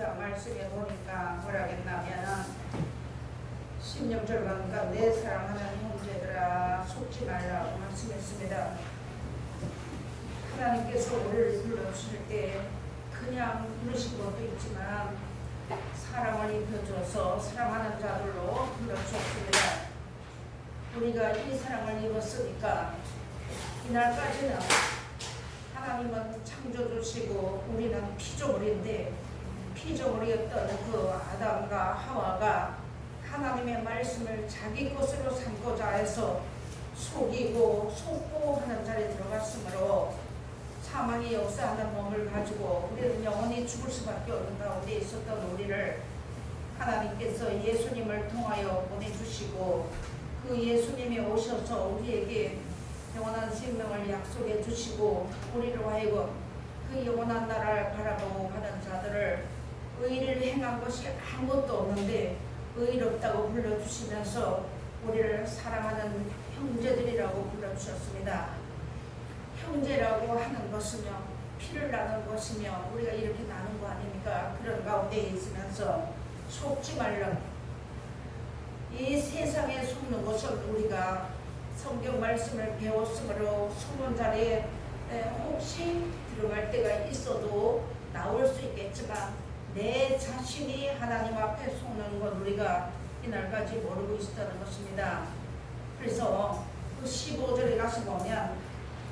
시편 말씀에 보니까 뭐라겠냐면은 16절 가니까 내 사랑하는 형제들아 속지 말라고 말씀했습니다. 하나님께서 우리를 불러주실 때 그냥 부르신 것도 있지만 사랑을 입혀줘서 사랑하는 자들로 불러주었습니다. 우리가 이 사랑을 입었으니까 이날까지는 하나님은 창조주시고 우리는 피조물인데 피조물이었던 그 아담과 하와가 하나님의 말씀을 자기 것으로 삼고자 해서 속이고 속고 하는 자리에 들어갔으므로 사망의 역사하는 몸을 가지고 우리는 영원히 죽을 수밖에 없는 가운데 있었던 우리를 하나님께서 예수님을 통하여 보내주시고 그 예수님이 오셔서 우리에게 영원한 생명을 약속해 주시고 우리로 하여금 그 영원한 나라를 바라보고 가는 자들을 의를 행한 것이 아무것도 없는데 의롭다고 불러주시면서 우리를 사랑하는 형제들이라고 불러주셨습니다. 형제라고 하는 것은요 피를 나눈 것이며 우리가 이렇게 나눈 거 아닙니까? 그런 가운데 있으면서 속지 말라. 이 세상에 속는 것은 우리가 성경 말씀을 배웠으므로 속는 자리에 혹시 들어갈 때가 있어도 나올 수 있겠지만 내 자신이 하나님 앞에 속는 건 우리가 이날까지 모르고 있었다는 것입니다. 그래서 그 15절에 가서 보면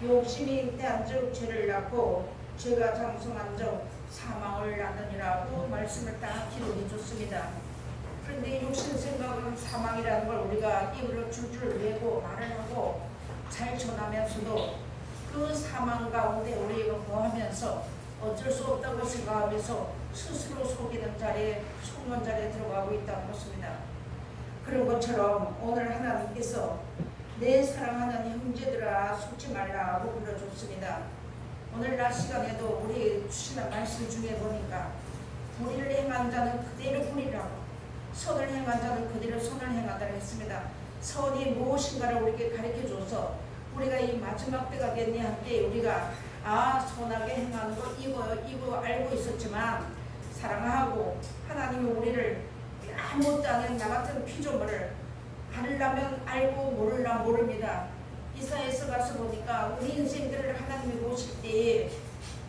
욕심이 대한즉 죄를 낳고 죄가 장성한즉 사망을 낳느니라고 말씀을 딱 기록해 줬습니다. 그런데 육신 생각은 사망이라는 걸 우리가 입으로 줄줄 외고 말을 하고 잘 전하면서도 그 사망 가운데 우리가 거하면서 어쩔 수 없다고 생각하면서 스스로 속이는 자리에 속는 자리에 들어가고 있다는 것입니다. 그런 것처럼 오늘 하나님께서 내 사랑하는 형제들아 속지 말라고 불러줬습니다. 오늘 낮 시간에도 우리 주시는 말씀 중에 보니까 불의를 행한 자는 그대로 불의라고 선을 행한 자는 그대로 선을 행하다 했습니다. 선이 무엇인가를 우리에게 가르쳐줘서 우리가 이 마지막 때가 됐니 한때 우리가 선하게 행하는 거 이거 알고 있었지만 사랑하고 하나님이 우리를 아무것도 아닌 나 같은 피조물을 알려면 알고 모르려면 모릅니다. 이사야서 가서 보니까 우리 인생들을 하나님이 보실 때에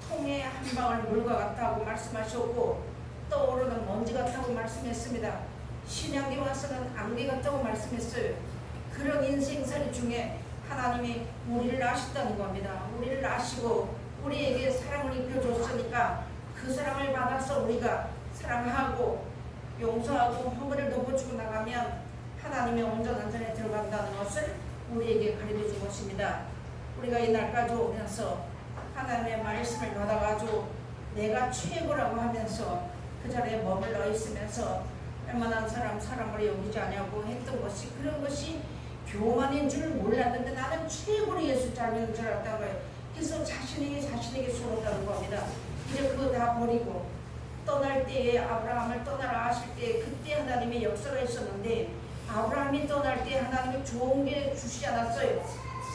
통에 한 방울 물과 같다고 말씀하셨고 떠오르는 먼지 같다고 말씀했습니다. 신약에 와서는 안개 같다고 말씀했어요. 그런 인생살이 중에 하나님이 우리를 아셨다는 겁니다. 우리를 아시고 우리에게 사랑을 입혀줬으니까 그 사랑을 받아서 우리가 사랑하고 용서하고 허물을 덮어주고 나가면 하나님의 온전한 자리에 들어간다는 것을 우리에게 가르쳐준 것입니다. 우리가 이날까지 오면서 하나님의 말씀을 받아가지고 내가 최고라고 하면서 그 자리에 머물러 있으면서 웬만한 사람을 여기지 않냐고 했던 것이 그런 것이 교만인 줄 몰랐는데 나는 최고로 예수 잘 믿는 줄 알았다고 해요. 그래서 자신에게 속았다는 겁니다. 이제 그거 다 버리고 떠날 때에 아브라함을 떠나라 하실 때 그때 하나님의 역사가 있었는데 아브라함이 떠날 때 하나님이 좋은 게 주시지 않았어요.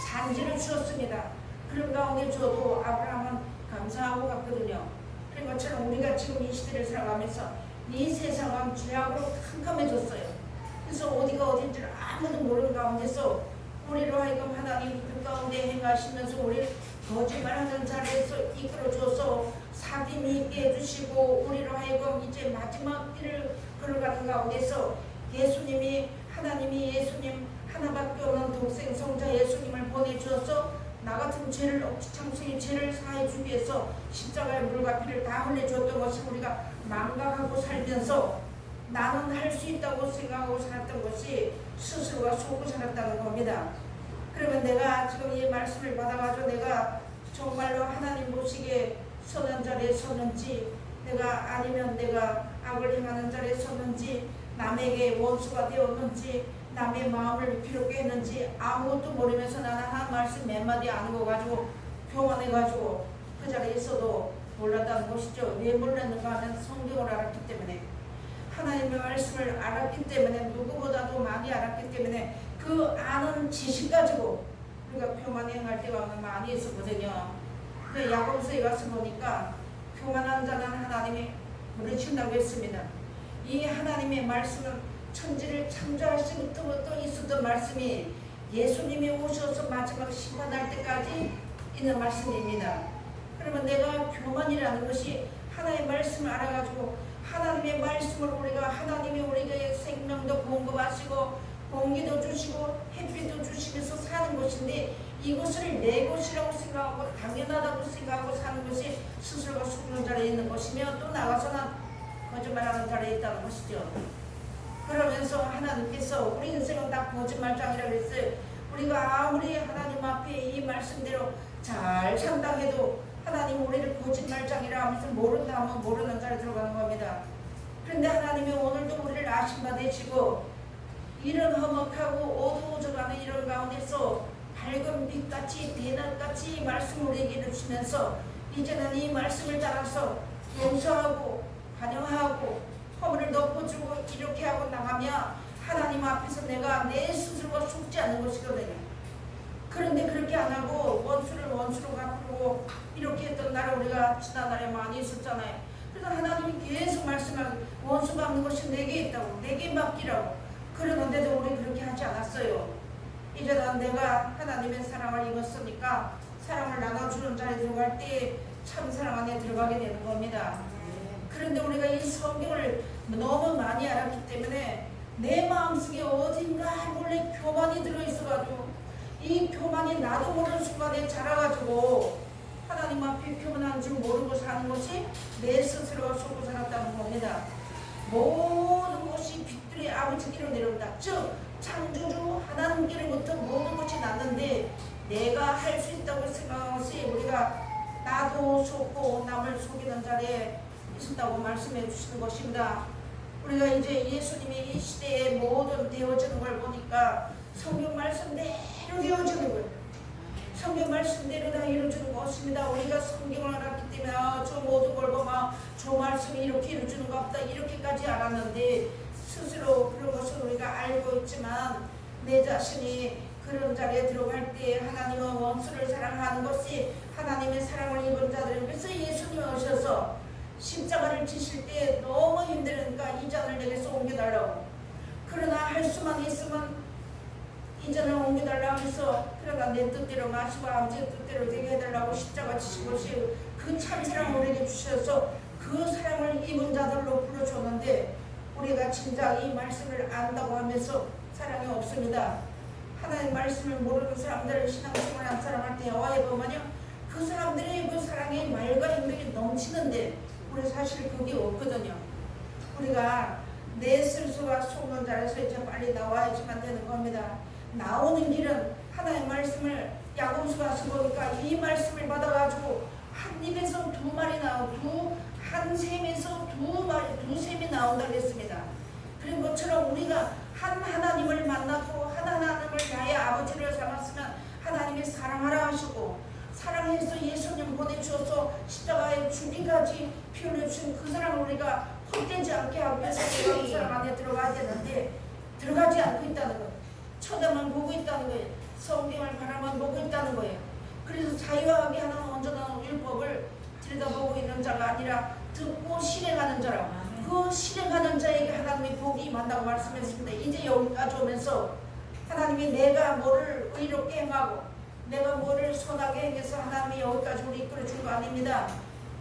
산지를 주었습니다. 그런 가운데 저도 아브라함은 감사하고 갔거든요. 그런 것처럼 우리가 지금 이 시대를 살아가면서 이 세상은 죄악으로 캄캄해졌어요. 그래서 어디가 어딘지를 아무도 모르는 가운데서 우리로 하여금 하나님 그 가운데 행하시면서 우리를 거짓말하는 자리에서 이끌어줘서 사귐이 있게 해주시고 우리로 하여금 이제 마지막 길을 걸어가는 가운데서 하나님이 예수님 하나밖에 없는 독생 성자 예수님을 보내주어서 나 같은 죄를 억지창수의 죄를 사해주기 위해서 십자가의 물과 피를 다 흘려줬던 것을 우리가 망각하고 살면서 나는 할 수 있다고 생각하고 살았던 것이 스스로가 속고 살았다는 겁니다. 그러면 내가 지금 이 말씀을 받아가지고 내가 정말로 하나님 보시기에 서는 자리에 섰는지 내가 아니면 내가 악을 행하는 자리에 섰는지 남에게 원수가 되었는지 남의 마음을 괴롭게 했는지 아무것도 모르면서 나는 한 말씀 몇 마디 아는 거 가지고 교만해가지고 그 자리에 있어도 몰랐다는 것이죠. 왜 몰랐는가 하면 성경을 알았기 때문에 하나님의 말씀을 알았기 때문에 누구보다도 많이 알았기 때문에 그 아는 지식 가지고 우리가 교만 행할 때가 많이 있었거든요. 그 야고보서에 가서 보니까 교만한 자는 하나님이 물리친다고 했습니다. 이 하나님의 말씀은 천지를 창조하시부터 있었던 말씀이 예수님이 오셔서 마지막 심판할 때까지 있는 말씀입니다. 그러면 내가 교만이라는 것이 하나님의 말씀을 알아가지고 하나님의 말씀을 우리가 하나님이 우리에게 생명도 공급하시고 공기도 주시고 햇빛도 주시면서 사는 것인데 이것을 내 것이라고 생각하고 당연하다고 생각하고 사는 것이 스스로가 속는 자리에 있는 것이며 또 나가서는 거짓말하는 자리에 있다는 것이죠. 그러면서 하나님께서 우리 인생은 다 거짓말장이라고 했어요. 우리가 아무리 하나님 앞에 이 말씀대로 잘 산다 해도 하나님 우리를 거짓말장이라 하면서 모른다 하면 모르는 자리에 들어가는 겁니다. 그런데 하나님이 오늘도 우리를 아신 바 되시고 이런 험악하고 어두워져가는 이런 가운데서 밝은 빛같이 대낮같이 말씀을 우리에게 주시면서 이제는 이 말씀을 따라서 용서하고 반영하고 허물을 덮어주고 이렇게 하고 나가면 하나님 앞에서 내가 내 스스로가 속지 않는 것이거든요. 그런데 그렇게 안 하고 원수를 원수로 갚고 이렇게 했던 날을 우리가 지난날에 많이 있었잖아요. 그래서 하나님이 계속 말씀하고 원수 갚는 것이 내게 있다고 내게 맡기라고 그러는데도 우리 그렇게 하지 않았어요. 이제는 내가 하나님의 사랑을 입었으니까 사랑을 나눠주는 자리에 들어갈 때 참 사랑 안에 들어가게 되는 겁니다. 그런데 우리가 이 성경을 너무 많이 알았기 때문에 내 마음속에 어딘가 몰래 교만이 들어있어가지고 이 교만이 나도 모르는 순간에 자라가지고 하나님 앞에 교만한 줄 모르고 사는 것이 내 스스로가 속고 살았다는 겁니다. 모든 것이 빛들의 아버지께로 내려온다. 즉 창조주 하나님께로부터 모든 것이 났는데 내가 할 수 있다고 생각한 것이 우리가 나도 속고 남을 속이는 자리에 있었다고 말씀해 주시는 것입니다. 우리가 이제 예수님이 이 시대에 모든 되어지는 걸 보니까 성경 말씀대로 되어지는 거예요. 성경 말씀대로 다 이루어지는 것입니다. 우리가 성경을 알았기 때문에 저 모든 걸 보면 저 말씀이 이렇게 이루어지는 것 같다 이렇게까지 알았는데 스스로 그런 것을 우리가 알고 있지만 내 자신이 그런 자리에 들어갈 때 하나님은 원수를 사랑하는 것이 하나님의 사랑을 입은 자들 그래서 예수님이 오셔서 십자가를 지실 때 너무 힘드니까 이 잔을 내게서 옮겨달라고 그러나 할 수만 있으면 이 잔을 옮겨달라고 하면서 그러나 내 뜻대로 마시고 아버지의 뜻대로 되게 해달라고 십자가 지신 것이 그 참 사랑을 우리에게 주셔서 그 사랑을 입은 자들로 불러줬는데 우리가 진작 이 말씀을 안다고 하면서 사랑이 없습니다. 하나님 말씀을 모르는 사람들 신앙생활 한 사람한테 대화해 보면요 그 사람들의 그 사랑의 말과 행동이 넘치는데 우리 사실 그게 없거든요. 우리가 내 스스로가 속는 자리에서 이제 빨리 나와야지만 되는 겁니다. 나오는 길은 하나님의 말씀을 야고보서가 보니까 이 말씀을 받아가지고 한 입에서 두 마리 나오고 한 셈에서 두 셈이 나온다고 했습니다. 그런 것처럼 우리가 한 하나님을 만나고 한 하나님을 나의 아버지를 삼았으면 하나님이 사랑하라 하시고 사랑해서 예수님 보내주셔서 십자가에 죽기까지 피 흘려주신 그 사랑을 우리가 헛되지 않게 하기 위해서 그 사랑 안에 들어가야 되는데 들어가지 않고 있다는 거예요. 쳐다만 보고 있다는 거예요. 성경을 바라만 보고 있다는 거예요. 그래서 자유하게 하는 온전한 율법을 들여다보고 있는 자가 아니라 듣고 실행하는 자라고 그 실행하는 자에게 하나님의 복이 임한다고 말씀했습니다. 이제 여기까지 오면서 하나님이 내가 뭐를 의롭게 행하고 내가 뭐를 선하게 행해서 하나님이 여기까지 우리 이끌어준 거 아닙니다.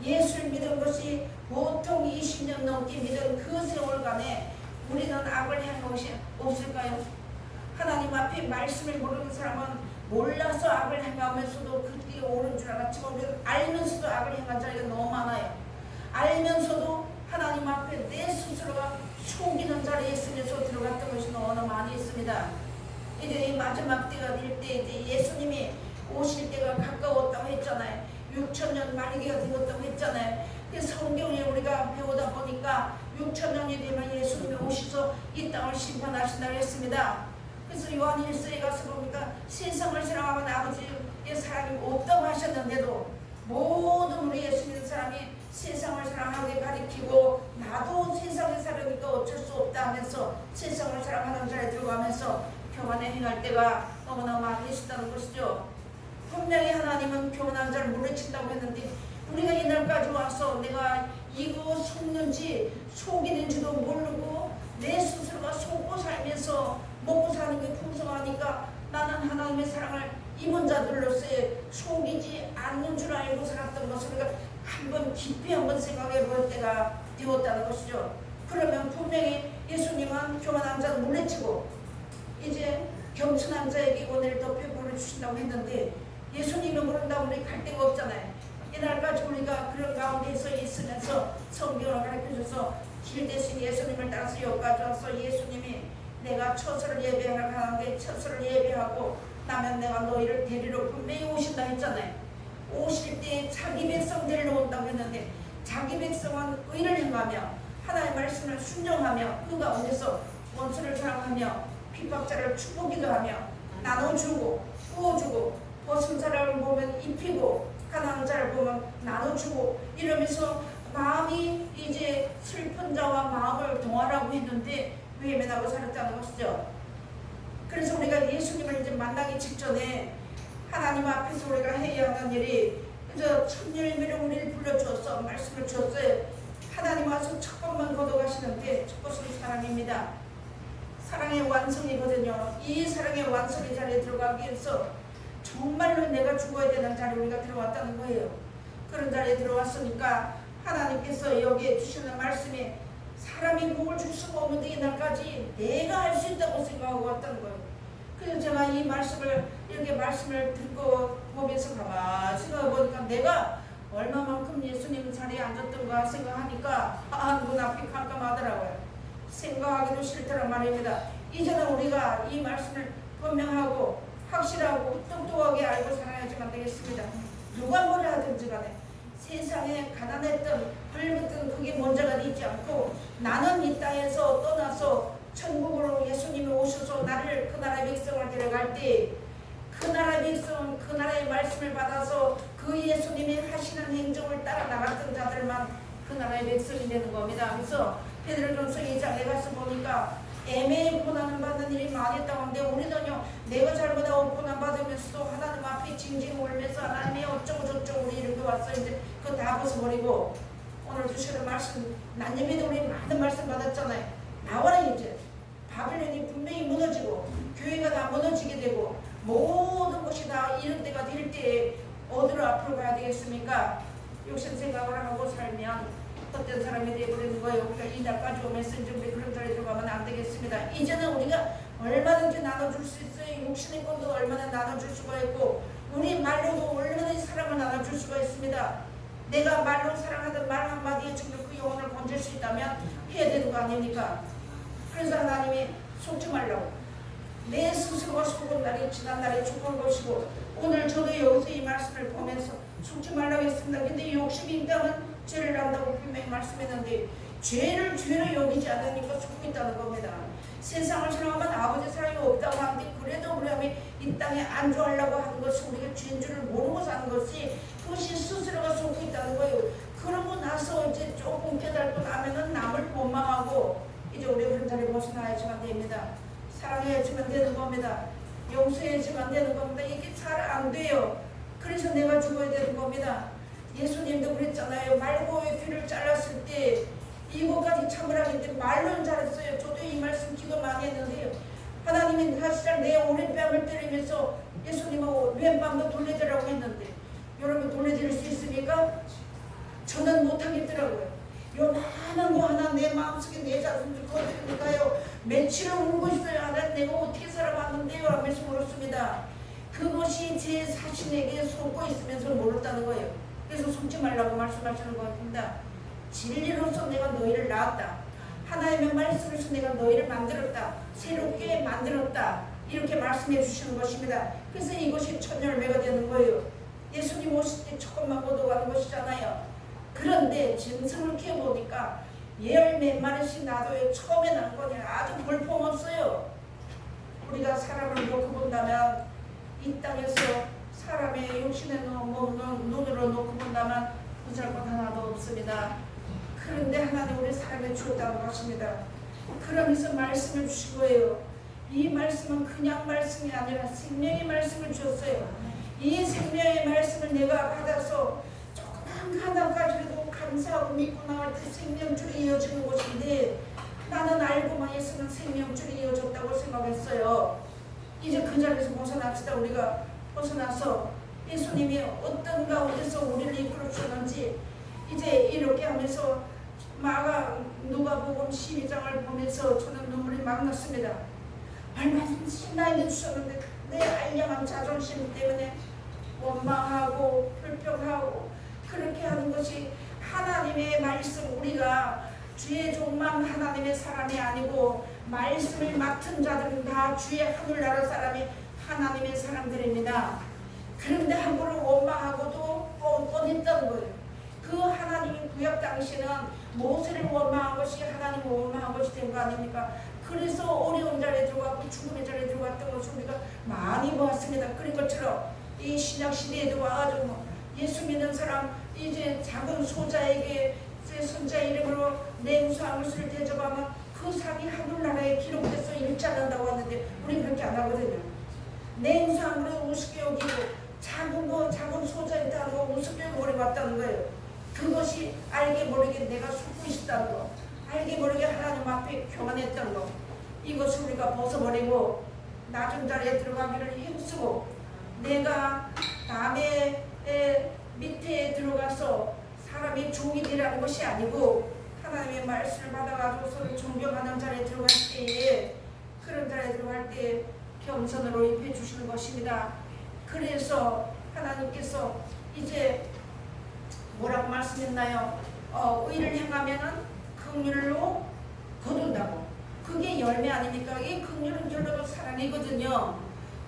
예수를 믿은 것이 보통 20년 넘게 믿은 그 세월간에 우리는 악을 행한 것이 없을까요? 하나님 앞에 말씀을 모르는 사람은 몰라서 악을 행하면서도 그게 옳은 줄 알았지만 우리는 알면서도 악을 행한 자리가 너무 많아요. 알면서도 하나님 앞에 내 스스로가 속이는 자리에 있으면서 들어갔던 것이 너무 많이 있습니다. 이제 이 마지막 때가 될 때 이제 예수님이 오실 때가 가까웠다고 했잖아요. 6,000년 말기가 되었다고 했잖아요. 성경에 우리가 배우다 보니까 6,000년이 되면 예수님이 오셔서 이 땅을 심판하신다고 했습니다. 그래서 요한 1서에 가서 보니까 세상을 사랑하면 아버지의 사랑이 없다고 하셨는데도 모든 우리 예수 믿는 사람이 세상을 사랑하게 가리키고 나도 세상에 살으니까 어쩔 수 없다 하면서 세상을 사랑하는 자리에 들어가면서 교만에 행할 때가 너무나 많이 있었다는 것이죠. 분명히 하나님은 교만한 자를 물리친다고 했는데 우리가 이날까지 와서 내가 이거 속는지 속이는지도 모르고 내 스스로가 속고 살면서 먹고 사는 게 풍성하니까 나는 하나님의 사랑을 입은 자들로서의 속이지 않는 줄 알고 살았던 것을 우리가 한번 깊이 한번 생각해 볼 때가 되었다는 것이죠. 그러면 분명히 예수님은 교만한 자를 물리치고 이제 겸손한 자에게 은혜를 더 베풀어 주신다고 했는데 예수님은 그런다고 우리 갈 데가 없잖아요. 이날까지 우리가 그런 가운데서 있으면서 성경을 가르쳐줘서 길 대신 예수님을 따라서 여기까지 와서 예수님이 내가 처소를 예배하러 가는데 처소를 예배하고 나면 내가 너희를 데리러 분명히 오신다 했잖아요. 오실 때 자기 백성 데리러 온다고 했는데 자기 백성은 의를 행하며 하나님의 말씀을 순종하며 그 가운데서 원수를 사랑하며 핍박자를 축복기도 하며 나눠주고 부어주고 벗은 사람을 보면 입히고 가난한 자를 보면 나눠주고 이러면서 마음이 이제 슬픈 자와 마음을 동하라고 했는데 외면하고 살았다는 것이죠. 그래서 우리가 예수님을 이제 만나기 직전에 하나님 앞에서 우리가 해야 하는 일이 그저 첫 열매를 우리를 불러주어서 말씀을 주었어요. 하나님 와서 첫 번만 거둬가시는데 첫 것은 사랑입니다. 사랑의 완성이거든요. 이 사랑의 완성의 자리에 들어가기 위해서 정말로 내가 죽어야 되는 자리에 우리가 들어왔다는 거예요. 그런 자리에 들어왔으니까 하나님께서 여기에 주시는 말씀이 사람이 복을 줄 수가 없는데 이날까지 내가 할 수 있다고 생각하고 왔다는 거예요. 그래서 제가 이 말씀을 이렇게 말씀을 듣고 보면서 가만히 생각해보니까 내가 얼마만큼 예수님 자리에 앉았던가 생각하니까 눈앞이 깜깜하더라고요. 생각하기도 싫더란 말입니다. 이제는 우리가 이 말씀을 분명하고 확실하고 똑똑하게 알고 살아야지만 되겠습니다. 누가 뭐라 하든지 간에 세상에 가난했던 헐벗던 그게 문제가 되지 않고 나는 이 땅에서 떠나서 천국으로 예수님이 오셔서 나를 그 나라의 백성을 데려갈 때 그 나라의 백성은 그 나라의 말씀을 받아서 그 예수님이 하시는 행정을 따라 나갔던 자들만 그 나라의 백성이 되는 겁니다. 그래서 베드로전서 2장에 가서 보니까 애매히 고난을 받는 일이 많이 있다고 하는데 우리는요 내가 잘못하고 고난 받으면서도 하나님 앞에 징징 울면서 하나님이 어쩌고 저쩌고 우리 이렇게 왔어 이제 그거 다 벗어버리고 오늘 주시는 말씀 난님이도 우리 많은 말씀 받았잖아요. 나와라 이제 바빌론이 분명히 무너지고 교회가 다 무너지게 되고 모든 것이 다 이런 때가 될 때에 어디로 앞으로 가야 되겠습니까? 욕심 생각을 하고 살면 어떤 사람이 되어버리는 거예요. 우리가 이 날까지 오면서 이제 우리 그런 자리에 들어가면 안 되겠습니다. 이제는 우리가 얼마든지 나눠줄 수 있어요. 육신의 것도 얼마나 나눠줄 수가 있고 우리 말로도 얼마나 사랑을 나눠줄 수가 있습니다. 내가 말로 사랑하던 말 한마디에 정말 그 영혼을 건질 수 있다면 해야 되는 거 아닙니까? 그래서 하나님이 속지 말라고 내 스스로가 속은 날이 지난 날이 죽은 것이고 오늘 저도 여기서 이 말씀을 보면서 속지 말라고 했습니다. 근데 욕심이 있다면 죄를 한다고 분명히 말씀했는데 죄를 죄로 여기지 않으니까 속고 있다는 겁니다. 세상을 사랑하면 아버지 사랑이 없다고 하는데 그래도 우리가 이 땅에 안주하려고 하는 것이 우리가 죄인 줄을 모르고 사는 것이 그것이 스스로가 속고 있다는 거예요. 그러고 나서 이제 조금 깨달고 나면은 남을 원망하고 이제 우리 그런 자리에 벗어나야지만 됩니다. 사랑해야지만 되는 겁니다. 용서해야지만 되는 겁니다. 이게 잘 안 돼요. 그래서 내가 죽어야 되는 겁니다. 예수님도 그랬잖아요. 말고의 귀를 잘랐을 때 이거까지 참으라고 했는데 말로는 잘했어요. 저도 이 말씀 기도 많이 했는데요. 하나님이 사실은 내 오른뺨을 때리면서 예수님하고 왼뺨도 돌려주라고 했는데 여러분 돌려드릴 수 있습니까? 저는 못하겠더라고요. 요만한 거 하나 내 마음속에 내 자손을 거두니까요. 며칠을 울고 있어요. 하나님 내가 어떻게 살아왔는데요 하면서 물었습니다. 그것이 제 자신에게 속고 있으면서 모른다는 거예요. 그래서 속지 말라고 말씀하시는 겁니다. 진리로서 내가 너희를 낳았다. 하나님의 말씀으로서 내가 너희를 만들었다. 새롭게 만들었다. 이렇게 말씀해 주시는 것입니다. 그래서 이것이 첫 열매가 되는 거예요. 예수님 오실 때 조금만 거둬가는 것이잖아요. 그런데 짐승을 키워보니까 몇 마리씩 놔둬요. 처음에 난 거니 아주 볼품없어요. 우리가 사람을 놓고 본다면 이 땅에서 사람의 욕심에 눈으로 놓고 본다면 부잘 것 하나도 없습니다. 그런데 하나님 우리 삶에 주었다고 하십니다. 그러면서 말씀을 주신 거예요. 이 말씀은 그냥 말씀이 아니라 생명의 말씀을 주었어요. 이 생명의 말씀을 내가 받아서 조그만 하나까지도 감사하고 믿고 나갈 때 생명줄이 이어지는 곳인데 나는 알고만 있으면 생명줄이 이어졌다고 생각했어요. 이제 그 자리에서 벗어납시다. 우리가 벗어나서 예수님이 어떤 가운데서 우리를 이끌어 주셨는지 이제 이렇게 하면서 누가복음 12장을 보면서 저는 눈물이 막 났습니다. 얼마든지 나에게 주셨는데 내 알량한 자존심 때문에 원망하고 불평하고 그렇게 하는 것이 하나님의 말씀, 우리가 주의 종만 하나님의 사람이 아니고 말씀을 맡은 자들은 다 주의 하늘나라 사람이 하나님의 사람들입니다. 그런데 함부로 원망하고도 뻔뻔했다는 거예요. 그 하나님이 구약 당시에는 모세를 원망한 것이 하나님을 원망한 것이 된 거 아닙니까? 그래서 어려운 자리에 들어갔고 죽음의 자리에 들어갔던 것을 우리가 많이 보았습니다. 그런 것처럼 이 신약 시대에도 와가지고 예수 믿는 사람 이제 작은 소자에게 선자 이름으로 냉수한 것을 대접하면 그 상이 하늘나라에 기록돼서 일자한다고 하는데 우리 그렇게 안 하거든요. 냉수한 것을 우습게 여기고 작은 소자에 하는 거 우습게 버려봤다는 거예요. 그것이 알게 모르게 내가 속고 있다는 거, 알게 모르게 하나님 앞에 교만했다는 거, 이것을 우리가 벗어버리고 낮은 자리에 들어가기를 힘쓰고 내가 남의 밑에 들어가서 사람이 종이 되라는 것이 아니고 하나님의 말씀을 받아가지고 서로 존경하는 자리에 들어갈 때에 그런 자리에 들어갈 때 겸손으로 입혀 주시는 것입니다. 그래서 하나님께서 이제 뭐라고 말씀했나요? 의를 행하면은 긍휼로 거둔다고. 그게 열매 아닙니까? 이 긍휼은 결론은 사랑이거든요.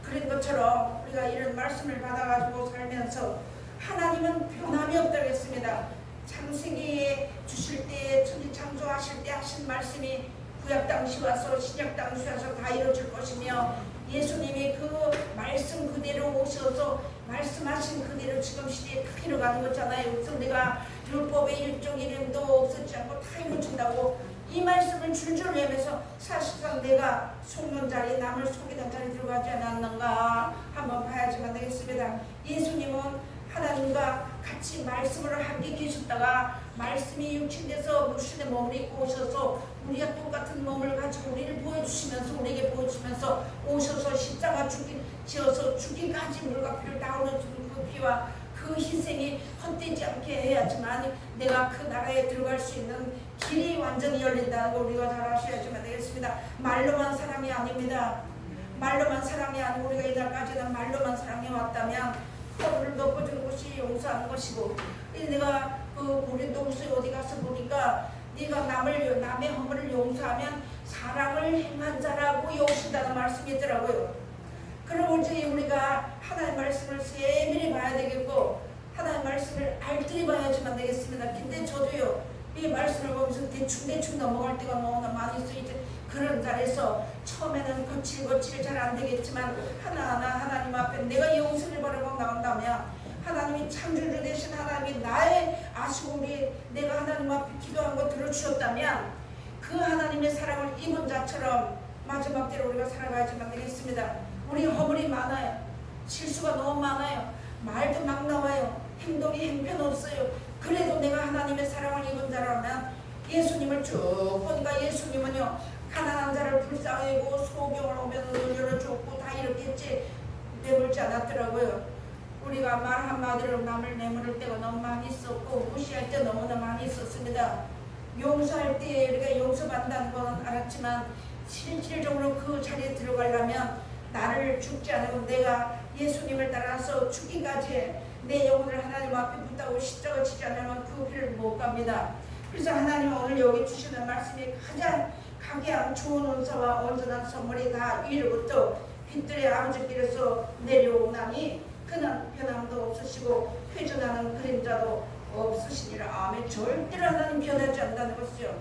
그런 것처럼 우리가 이런 말씀을 받아가지고 살면서 하나님은 변함이 없다고 했습니다. 창세기에 주실 때 천지창조하실 때 하신 말씀이 구약 당시 와서 신약 당시 와서 다 이루어질 것이며 예수님이 그 말씀 그대로 오셔서 말씀하신 그대로 지금 시대에 다 이뤄가는 거잖아요. 그래서 내가 율법의 일종 이름도 없었지 않고 다 이루어진다고 이 말씀을 줄줄 외면서 사실상 내가 속는 자리 남을 속이는 자리 들어가지 않았는가 한번 봐야지만 되겠습니다. 예수님은 하나님과 같이 말씀을 함께 계셨다가 말씀이 육신돼서 물신의 몸을 입고 오셔서 우리가 똑같은 몸을 가지고 우리를 보여주시면서 우리에게 보여주시면서 오셔서 십자가 지어서 죽기까지 물과 피를 다 흘려주는 그 피와 그 희생이 헛되지 않게 해야지만 내가 그 나라에 들어갈 수 있는 길이 완전히 열린다는 걸 우리가 잘 아셔야지만 되겠습니다. 말로만 사람이 아닙니다. 말로만 사람이 아니고 우리가 이날까지는 말로만 사랑해 왔다면 허물을 덮어주는 것이 용서하는 것이고 내가 그 고린도후서에 어디 가서 보니까 네가 남의 허물을 용서하면 사랑을 행한 자라고 여기신다는 말씀이 있더라고요. 그럼 이제 우리가 하나님 말씀을 세밀히 봐야 되겠고 하나님 말씀을 알뜰히 봐야지만 되겠습니다. 근데 저도요 이 말씀을 보면서 대충 넘어갈 때가 너무나 많이 있어요. 이제 그런 자리에서 처음에는 거칠 잘 안 되겠지만 하나하나 하나님 앞에 내가 용서를 바라고 나온다면 하나님이 창조주 되신 하나님이 나의 아쉬움이 내가 하나님 앞에 기도한 거 들어주셨다면 그 하나님의 사랑을 입은 자처럼 마지막 때로 우리가 살아가야지만 되겠습니다. 우리 허물이 많아요. 실수가 너무 많아요. 말도 막 나와요. 행동이 형편없어요. 그래도 내가 하나님의 사랑을 입은 자라면 예수님을 쭉 보니까 예수님은요 가난한 자를 불쌍히고 소경을 오면 은혜를 줬고 다 이렇게 했지 내물지 않았더라고요. 우리가 말 한마디로 남을 내모를 때가 너무 많이 있었고 무시할 때 너무나 많이 있었습니다. 용서할 때 우리가 용서받는다는 건 알았지만 실질적으로 그 자리에 들어가려면 나를 죽지 않으면 내가 예수님을 따라서 죽기까지 내 영혼을 하나님 앞에 붙다고 십자가 지지 않으면 그 길을 못 갑니다. 그래서 하나님은 오늘 여기 주시는 말씀이 가장 각양 좋은 은사와 온전한 선물이 다 위로부터 빛들의 아버지께서 내려오나니 그는 변함도 없으시고 회전하는 그림자도 없으시니라. 아멘. 절대로 하나님 변하지 않는다는 것이죠.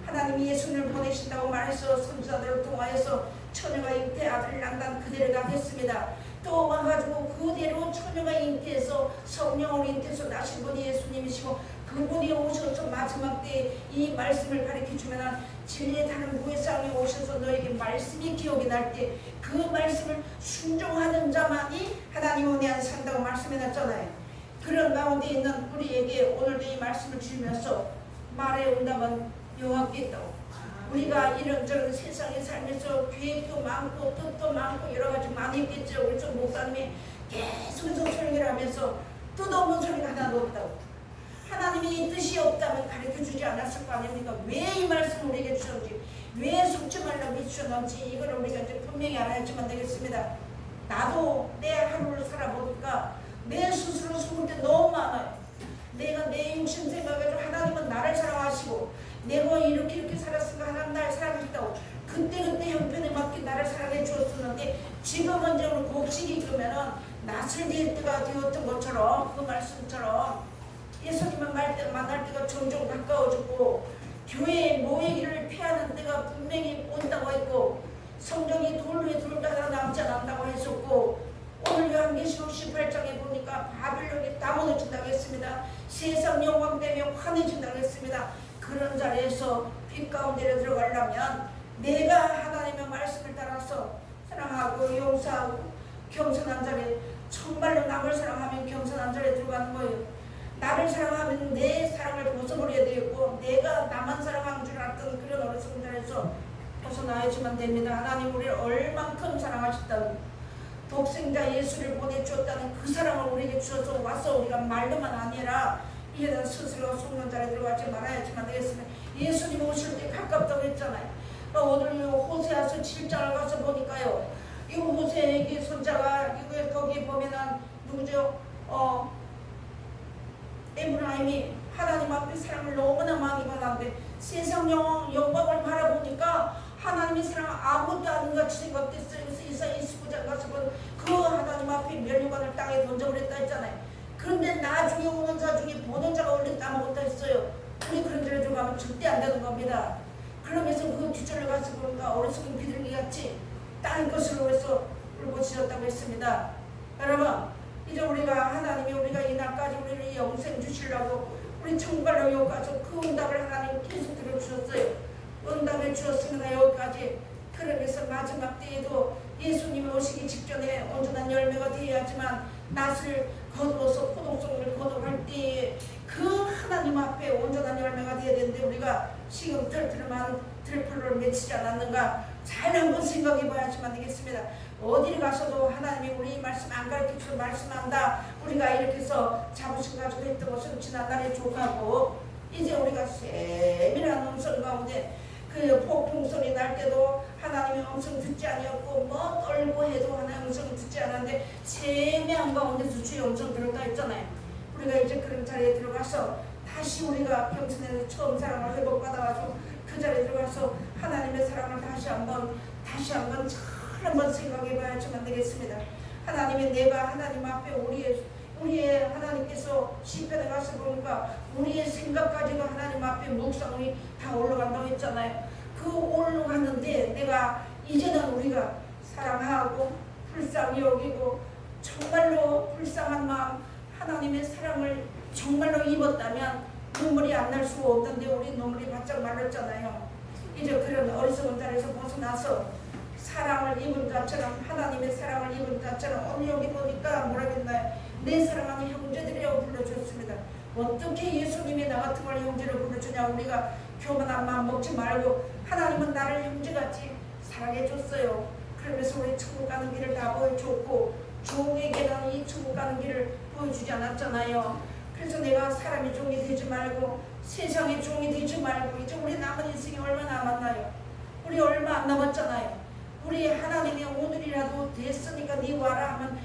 하나님이 예수님을 보내신다고 말해서 선지자들을 통하여서 처녀가 잉태 아들을 낳는다는 그대로가 됐습니다. 또 와가지고 그대로 처녀가 잉태해서 성령으로 잉태해서 나신 분이 예수님이시고 그분이 오셔서 마지막 때에 이 말씀을 가르쳐주면 진리의 다른 무해상에 오셔서 너에게 말씀이 기억이 날 때 그 말씀을 순종하는 자만이 하나님 은혜 안에 산다고 말씀해놨잖아요. 그런 가운데 있는 우리에게 오늘도 이 말씀을 주시면서 말의 응답은 여호와께 있다고. 우리가 이런저런 세상에 살면서 계획도 많고 뜻도 많고 여러 가지 많이 있겠죠. 우리 좀 목사님이 계속해서 설교를 하면서 뜻없는 소리가 하나도 없다고. 하나님이 뜻이 없다면 가르쳐주지 않았을 거 아닙니까? 왜 이 말씀을 우리에게 주셨는지, 왜 속지 말라 미주셨는지 이걸 우리가 이제 분명히 알아야지만 되겠습니다. 나도 내 하루를 살아보니까 내 스스로 숨을 때 너무 많아요. 내가 내 욕심 생각해서 하나님은 나를 사랑하시고 내가 이렇게 살았으니까 하나님 나를 사랑했다고 그때그때 형편에 맞게 나를 사랑해 주었었는데 지금은 이제 우리 곡식이 그러면은 낯을 댈 때가 되었던 것처럼 그 말씀처럼 예수님을 만날 때가 점점 가까워지고 교회의 모이기를 피하는 때가 분명히 온다고 했고 성경이 돌 위에 돌 하나 남지 않는다고 했었고 오늘 요한계시록 18장에 보니까 바빌론이 다 무너진다고 했습니다. 세상 영광 때문에 환해진다고 했습니다. 그런 자리에서 빛 가운데로 들어가려면 내가 하나님의 말씀을 따라서 사랑하고 용서하고 겸손한 자리에 정말로 남을 사랑하면 겸손한 자리에 들어가는 거예요. 나를 사랑하면 내 사랑을 벗어버려야 되겠고 내가 나만 사랑하는 줄 알았던 그런 어리석은 자리에서 벗어나야지만 됩니다. 하나님 우리를 얼만큼 사랑하셨다고 독생자 예수를 보내주었다는 그 사랑을 우리에게 주셔서 와서 우리가 말로만 아니라 이제는 스스로 속는 자리에 들어가지 말아야지만 되겠습니다. 예수님 오실 때 가깝다고 했잖아요. 오늘 호세아서 7장을 가서 보니까요. 이 호세에게 손자가 이거 거기 보면은 누구죠? 에브라임이 하나님 앞에 사랑을 너무나 많이 받았는데 세상 영광을 바라보니까 하나님의 사랑 아무것도 아닌 같이 생각됐어요. 그래서 이사야 29장 가서 그 하나님 앞에 면류관을 땅에 던져버렸다 했잖아요. 그런데 나중에 오는 자 중에 보는 자가 원래 아무것도 했어요. 우리 그런 데를 들어가면 절대 안 되는 겁니다. 그러면서 그 뒷줄을 가서 보니까 어리석은 비둘기같이 땅의 것으로 해서 울부짖었다고 했습니다. 여러분 이제 우리가 하나님이 우리가 이날까지 우리를 영생 주시려고 우리 정말로 여기까지 그 응답을 하나님 계속 들어주셨어요. 응답을 주었습니다. 여기까지. 그러면서 마지막 때에도 예수님이 오시기 직전에 온전한 열매가 되어야지만 낫을 거두어서 포도송을 거두할 때에 그 하나님 앞에 온전한 열매가 되어야 되는데 우리가 지금 들풀을 맺히지 않았는가 잘 한번 생각해 봐야지만 되겠습니다. 어디를 가서도 하나님이 우리 말씀 안 가르쳐서 말씀한다 우리가 이렇게 해서 자부심 가지고 했던 것은 지난날에 족하고 이제 우리가 세밀한 음성 가운데 그 폭풍소리 날 때도 하나님의 음성 듣지 아니었고 뭐 떨고 해도 하나님의 음성 듣지 않았는데 세미한 가운데서 주의 음성 들었다 했잖아요. 우리가 이제 그런 자리에 들어가서 다시 우리가 평생에서 처음 사랑을 회복받아가지고 그 자리에 들어가서 하나님의 사랑을 다시 한번 잘 한번 생각해 봐야지만 되겠습니다. 하나님의 내가 하나님 앞에 우리의 하나님께서 시편에 가서 보니까 우리의 생각까지도 하나님 앞에 묵상이 다 올라간다고 했잖아요. 그 올라가는데 내가 이제는 우리가 사랑하고 불쌍히 여기고 정말로 불쌍한 마음 하나님의 사랑을 정말로 입었다면 눈물이 안 날 수가 없는데 우리 눈물이 바짝 말랐잖아요. 이제 그런 어리석은 자리에서 벗어나서 사랑을 입은 자처럼 하나님의 사랑을 입은 자처럼 오늘 여기 보니까 뭐라 했나요? 내 사랑하는 형제들이라고 불러주었습니다. 어떻게 예수님이 나 같은 걸 형제로 불러주냐. 우리가 교만한 마음 먹지 말고 하나님은 나를 형제같이 사랑해줬어요. 그러면서 우리 천국 가는 길을 다 보여줬고 종에게는 이 천국 가는 길을 보여주지 않았잖아요. 그래서 내가 사람의 종이 되지 말고 세상의 종이 되지 말고 이제 우리 남은 인생이 얼마 남았나요? 우리 얼마 안 남았잖아요. 우리 하나님이 오늘이라도 됐으니까 네 와라 하면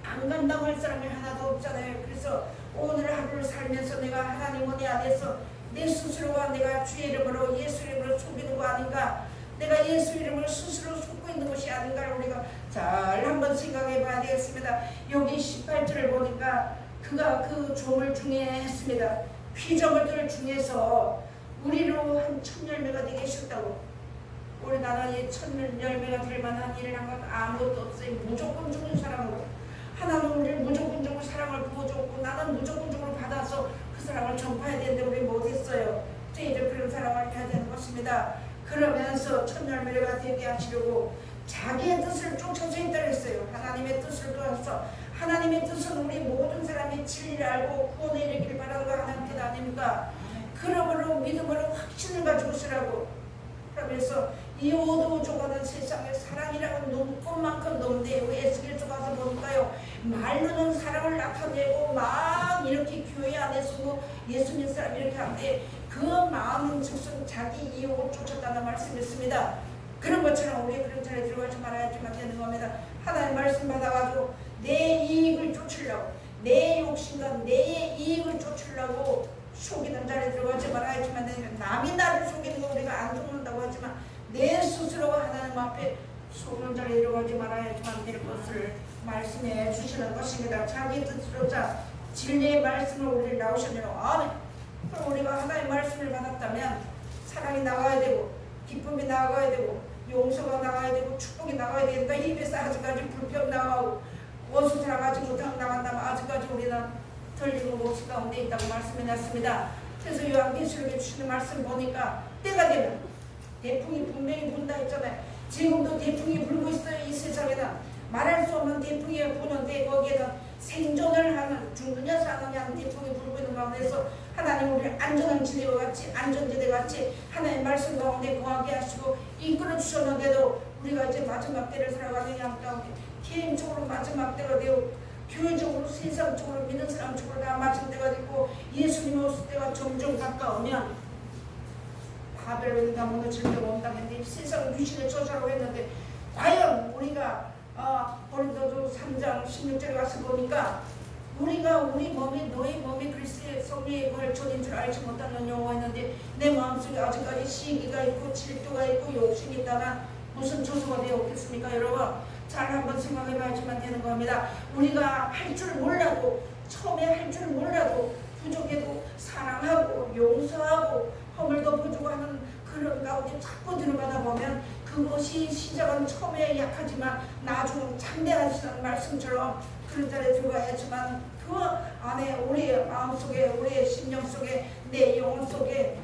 안 간다고 할 사람이 하나도 없잖아요. 그래서 오늘 하루를 살면서 내가 하나님 은혜 안에서 내 스스로가 내가 주의 이름으로 예수 이름으로 속이는 거 아닌가, 내가 예수 이름을 스스로 속고 있는 것이 아닌가를 우리가 잘 한번 생각해 봐야 되겠습니다. 여기 18절을 보니까 그가 그 종을 중에 했습니다. 피조물들 중에서 우리로 한 1000열매가 되게 하셨다고. 우리나라에 1000열매가 될 만한 일을 한 건 아무것도 없어요. 무조건 죽은 사랑으로 하나는 우리를 무조건적으로 사랑을 부어줬고 나는 무조건적으로 받아서 그 사랑을 전파해야 되는데 우리 못했어요. 이제 그런 사랑을 해야 되는 것입니다. 그러면서 1000열매가 되게 하시려고 자기의 뜻을 쫓아서 있다 했어요. 하나님의 뜻을 쫓아서. 하나님의 뜻은 우리 모든 사람이 진리를 알고 구원에 이르기를 바라는 거 하나님 뜻 아닙니까? 그러므로 믿음으로 확신을 가지고 쓰라고. 그러면서 이오도조가는 세상에 사랑이라는 것만큼 높네요. 에스겔서 가서 보니까요, 말로는 사랑을 나타내고 막 이렇게 교회 안에서 예수 믿는 사람 이렇게 하는데 그 마음은 즉슨 자기 이욕을 쫓았다는 말씀이었습니다. 그런 것처럼 우리 그런 자리에 들어가지 말아야지만 되는 겁니다. 하나님 말씀 받아가지고 내 이익을 쫓으려고, 내 욕심과 내 이익을 쫓으려고 속이는 자리에 들어가지 말아야지만 되는 겁니다. 남이 나를 속이는 거 우리가 안 속는다고 하지만 내 스스로가 하나님 앞에 속는 자리에 들어가지 말아야지만 될 것을 말씀해 주시는 것입니다. 자기 뜻으로 자 진리의 말씀을 우리를 나오시면 아멘. 그럼 우리가 하나님의 말씀을 받았다면 사랑이 나가야 되고 기쁨이 나가야 되고 용서가 나가야 되고 축복이 나가야 된다. 입에서 아직까지 불평 나가고 원수처럼 하지 못하고 나간다면 아직까지 우리는 들리는 모습 가운데 있다고 말씀해놨습니다. 그래서 요한계시록에 주시는 말씀 보니까 때가 되면 대풍이 분명히 분다 했잖아요. 지금도 대풍이 불고 있어요. 이 세상에는 말할 수 없는 대풍이 부는데 거기에는 생존을 하는 죽느냐 사느냐 하는 대풍이 불고 있는 가운데서 하나님 우리를 안전한 지대와 같이 안전지대 같이 하나님의 말씀 가운데 거하게 하시고 이끌어 주셨는데도 우리가 이제 마지막 때를 살아가는 양 가운데 개인적으로 마지막 때가 되고 교회적으로 세상적으로 믿는 사람 쪽으로 다 마지막 때가 되고 예수님 오실 때가 점점 가까우면 바벨론이 무너질 때가 온다는데 세상 귀신의 저주라고 했는데 과연 우리가 고린도서 3장 16절에 가서 보니까 우리가 우리 몸이 너희 몸이 그리스도의 성령의 거처인 줄 알지 못하는 용어가 있는데 내 마음속에 아직까지 시기가 있고 질투가 있고 욕심이 있다면 무슨 저주가 되었겠습니까? 여러분 잘 한번 생각해 봐야지만 되는 겁니다. 우리가 할 줄 몰라도 처음에 할 줄 몰라도 부족해도 사랑하고 용서하고 허물 덮어주고 하는 그런 가운데 자꾸 들어가다 보면 그것이 시작은 처음에 약하지만 나중은 장대하시는 말씀처럼 그런 자리에 들어가야지만 그 안에 우리의 마음속에 우리의 심령 속에 내 영혼 속에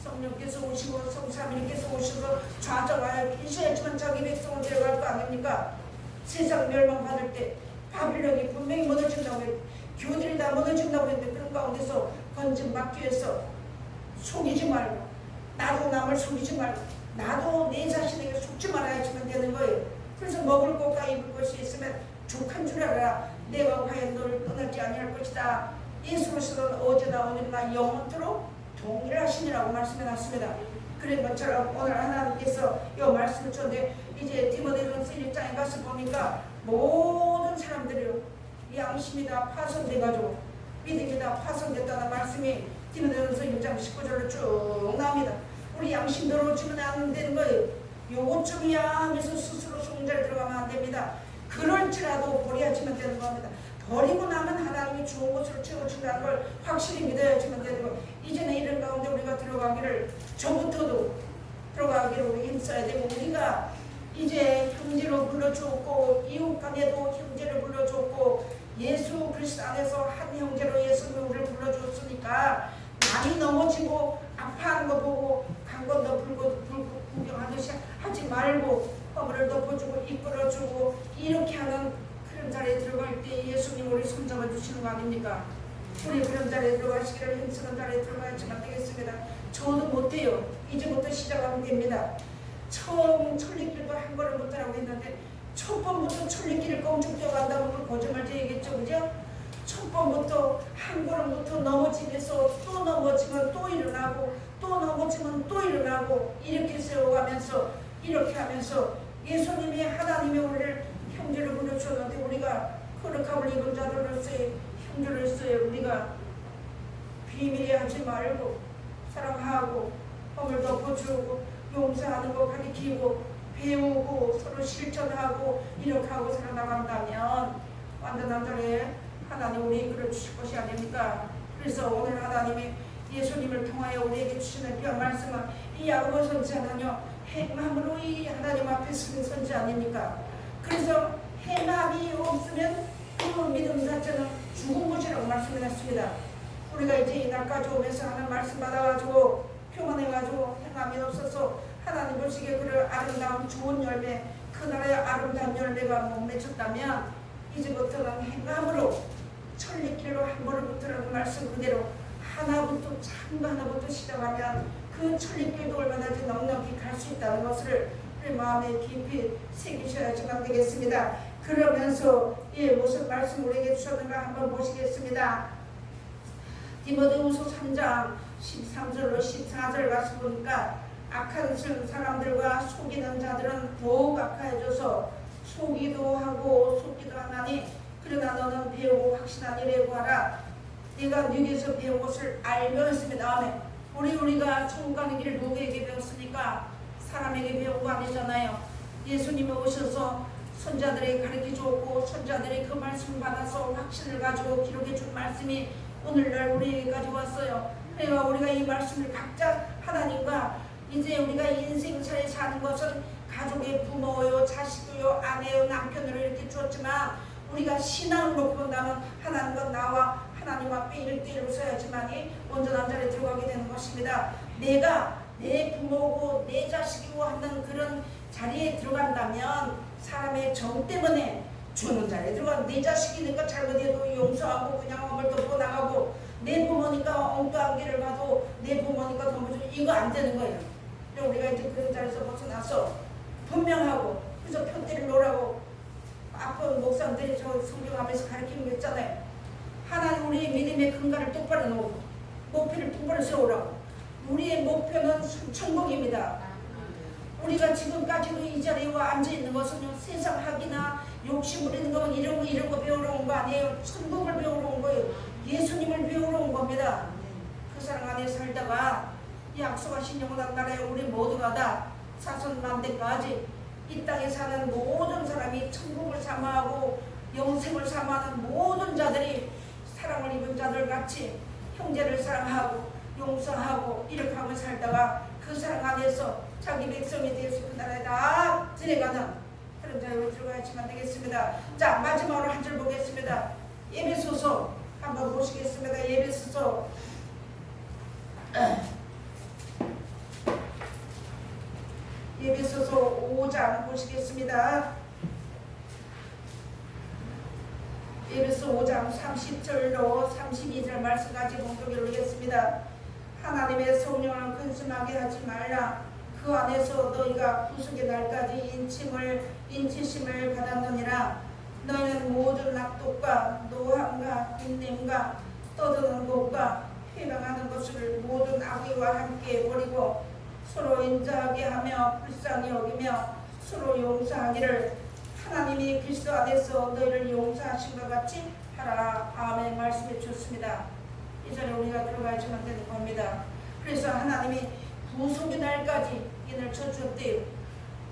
성령께서 오시고 성삼위님께서 오셔서 좌정하여 계셔야지만 자기 백성은 데려갈 거 아닙니까? 세상 멸망받을 때 바빌론이 분명히 무너진다고 했는데 교들이 다 무너진다고 했는데 그런 가운데서 건진 막기 위해서 속이지 말고 나도 남을 속이지 말고 나도 내 자신에게 속지 말아야지만 되는 거예요. 그래서 먹을 것과 입을 것이 있으면 족한 줄 알아. 내가 과연 너를 떠나지 아니할 것이다. 예수로서는 어제나 오늘나 영원토록 동일하시니라고 말씀해놨습니다. 그런 것처럼 오늘 하나님께서 이 말씀을 줬는데 이제 디모데전서 1장에 가서 보니까 모든 사람들이 양심이 다 파손돼가지고 믿음이 다 파손됐다는 말씀이 디모데전서 1장 19절로 쭉 나옵니다. 우리 양심 더러워지면 안 되는 거예요. 요것쯤이야 하면서 스스로 속문자에 들어가면 안 됩니다. 그럴지라도 버려야지만 되는 겁니다. 버리고 나면 하나님이 좋은 것으로 채워준다는 걸 확실히 믿어야지만 되는 거예요. 이제는 이런 가운데 우리가 들어가기를 저부터도 들어가기를 우리 힘써야 되고 우리가 이제 형제로 불러주었고 이웃 간에도 형제를 불러주었고 예수 그리스도 안에서 한 형제로 예수님을 우리를 불러주었으니까 남이 넘어지고 아파하는 거 보고 간 건너 불고 구경하듯이 하지 말고 허물을 덮어주고 이끌어주고 이렇게 하는 그런 자리에 들어갈 때 예수님 우리 손잡아 주시는 거 아닙니까? 우리 그런 자리에 들어가시기를 힘쓰는 자리에 들어가야지만 되겠습니다. 저도 못해요. 이제부터 시작하면 됩니다. 처음 천리길도 한 걸음부터라고 했는데 첫 번부터 천리길을 껑충 뛰어간다는 걸 거짓말 제기겠죠, 그죠? 첫 번부터 한 걸음부터 넘어지면서 또 넘어지면 또 일어나고 또 넘어지면 또 일어나고 이렇게 세워가면서 이렇게 하면서 예수님이 하나님의 우리를 형제를 불러주었는데 우리가 거룩함을 입은 자들로서의 형제로서의 우리가 비밀에 하지 말고 사랑하고 허물 덮어주고 용서하는 거 가르치고 배우고 서로 실천하고 이렇게 하고 살아나간다면 완전한 자리에 하나님 우리 이끌어 주실 것이 아닙니까? 그래서 오늘 하나님이 예수님을 통하여 우리에게 주시는 그 말씀은 이 야고보 선지자는요 행함으로 이 하나님 앞에 서는 선지 아닙니까? 그래서 행함이 없으면 그 믿음 자체는 죽은 것이라고 말씀해놨습니다. 우리가 이제 이날까지 오면서 하는 말씀 받아가지고 평안해가지고 행함이 없어서 하나님 보시기에 그를 아름다운 좋은 열매 그날의 아름다운 열매가 못 맺혔다면 이제부터는 행함으로 천리길로 한 번부터는 말씀 그대로 하나부터 작은 거 하나부터 시작하면 그 천리길도 얼마나지 넉넉히 갈 수 있다는 것을 우리 마음에 깊이 새기셔야지만 되겠습니다. 그러면서 무슨 말씀 우리에게 주셨는가 한번 보시겠습니다. 디모데후서 3장 13절로 14절 가서 보니까 악한 사람들과 속이는 자들은 더욱 악하여져서 속이도 하고 속기도 하나니 그러나 너는 배우고 확신한 일에 구하라. 네가 누구에서 배운 것을 알며 했습니다. 아멘. 우리가 천국 가는 길을 누구에게 배웠습니까? 사람에게 배운 거 아니잖아요. 예수님이 오셔서 선자들에게 가르쳐 주었고 선자들이 그 말씀을 받아서 확신을 가지고 기록해 준 말씀이 오늘날 우리에게까지 왔어요. 그러니까 우리가 이 말씀을 각자 하나님과 이제 우리가 인생사에 사는 것은 가족의 부모요, 자식이요, 아내요, 남편으로 이렇게 주었지만 우리가 신앙을 놓고 본다면 하나님과 나와 하나님 앞에 1대1로 서야지만이 온전한 자리에 들어가게 되는 것입니다. 내가 내 부모고 내 자식이고 하는 그런 자리에 들어간다면 사람의 정 때문에 주는 자리에 들어간 내 자식이니까 잘못해도 용서하고 그냥 엄을 덮고 나가고 내 부모니까 엉뚱한 길을 가도 내 부모니까 넘어지고 이거 안 되는 거예요. 우리가 이제 그런 자리에서 벗어나서 분명하고 그래서 편대를 놓으라고 아픈 목사님들이 저 성경하면서 가르치는 거 있잖아요. 하나님 우리의 믿음의 근간을 똑바로 놓고 목표를 똑바로 세우라고. 우리의 목표는 천국입니다. 우리가 지금까지도 이 자리에 와 앉아있는 것은 세상 학이나 욕심 부리는 건 이런 거 배우러 온 거 아니에요. 천국을 배우러 온 거예요. 예수님을 배우러 온 겁니다. 그 사랑 안에 살다가 약속하신 영원한 나라에 우리 모두가 다 사선만대까지 이 땅에 사는 모든 사람이 천국을 사모하고 영생을 사모하는 모든 자들이 사랑을 입은 자들 같이 형제를 사랑하고 용서하고 이렇게 하고 살다가 그 사랑 안에서 자기 백성이 되어서 그 나라에 다 들어가는 그런 자리로 들어가야지만 되겠습니다. 자, 마지막으로 한 줄 보겠습니다. 에베소서 한번 보시겠습니다. 에베소서 5장 보시겠습니다. 에베소 5장 30절로 32절 말씀까지 공독해 올리겠습니다. 하나님의 성령을 근심하게 하지 말라. 그 안에서 너희가 구속의 날까지 인치심을 받았느니라. 너희는 모든 낙독과 노함과 인냄과 떠드는 것과 회방하는 것을 모든 악의와 함께 버리고 서로 인자하게 하며 불쌍히 여기며 서로 용서하기를 하나님이 그리스도 안에서 너희를 용서하신 것 같이 하라. 아멘. 말씀해 주셨습니다. 이 자리에 우리가 들어가야지만 되는 겁니다. 그래서 하나님이 구속의 날까지 이날 쳐주었대요.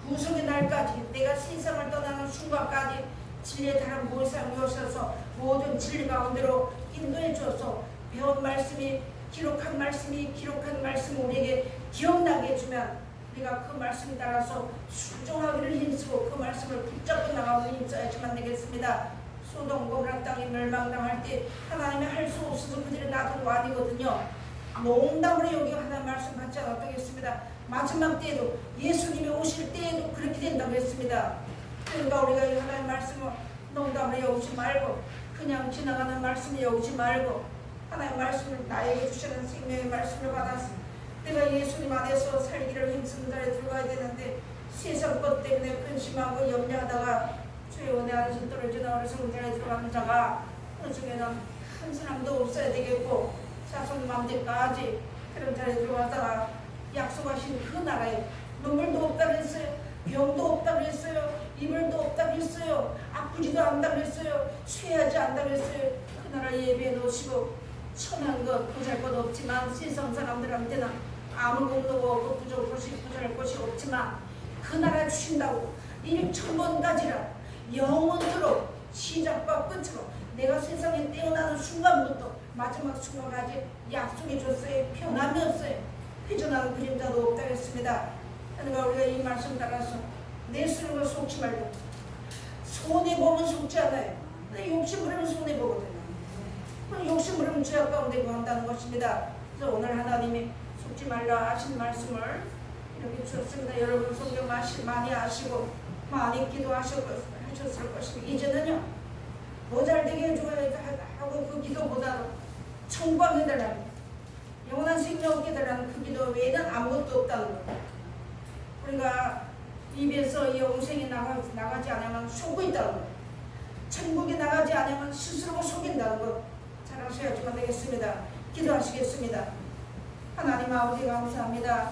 구속의 날까지 내가 세상을 떠나는 순간까지 진리의 다른 모상이 오셔서 모든 진리 가운데로 인도해 주어서 배운 말씀이 기록한 말씀을 우리에게 기억나게 해주면 우리가 그 말씀 따라서 순종하기를 힘쓰고 그 말씀을 붙잡고 나가고 힘써야지만 되겠습니다. 소돔 고모라 땅이 멸망당할 때 하나님이 할 수 없어서 그들이 놔둔 거 아니거든요. 농담으로 여기 하나님 말씀 받지 않았겠습니다. 마지막 때에도 예수님이 오실 때에도 그렇게 된다고 했습니다. 그러니까 우리가 이 하나님 말씀을 농담으로 여기지 말고 그냥 지나가는 말씀을 여기지 말고 하나님 말씀을 나에게 주시는 생명의 말씀을 받아서 내가 예수님 안에서 살기를 힘쓰는 자리에 들어가야 되는데 세상 것 때문에 근심하고 염려하다가 주의 은혜 안에서 떨어지는 어리석은 자리에 들어가는 자가 그 중에는 한 사람도 없어야 되겠고 자손 맘대까지 그런 자리에 들어가다가 약속하신 그 나라에 눈물도 없다고 했어요. 병도 없다고 했어요. 이물도 없다고 했어요. 아프지도 않다고 했어요. 쇠하지 않다고 했어요. 그 나라 예배해 놓으시고 천한 것 보잘 것 없지만 세상 사람들한테는 아무것도 없고 부족할 것이 없지만 그 나라 주신다고 1,000번 가지라 영원토록 시작과 끝으로 내가 세상에 떼어나는 순간부터 마지막 순간까지 약속해 줬어요. 변함이 없어요. 회전하는 그림자도 없다고 했습니다. 그러니까 우리가 이 말씀 따라서 내 스스로 속지 말고 손해보면 속지 않아요. 욕심 부리면 손해보거든요. 욕심 부리면 죄악 가운데 구한다는 것입니다. 그래서 오늘 하나님이 속지 말라 하신 말씀을 이렇게 주셨습니다. 여러분 성경 많이 아시고 많이 기도하셨을 것이고 이제는요 보잘되게 해줘야 하고 그 기도보다도 천국에 달라는 영원한 생명 얻게 달라는 그 기도 외에는 아무것도 없다는 거예요. 우리가 입에서 영생이 나가지 않으면 속고 있다는 거예요. 천국에 나가지 않으면 스스로 속인다는 것 잘 아셔야지만 되겠습니다. 기도하시겠습니다. 하나님 아버지 감사합니다.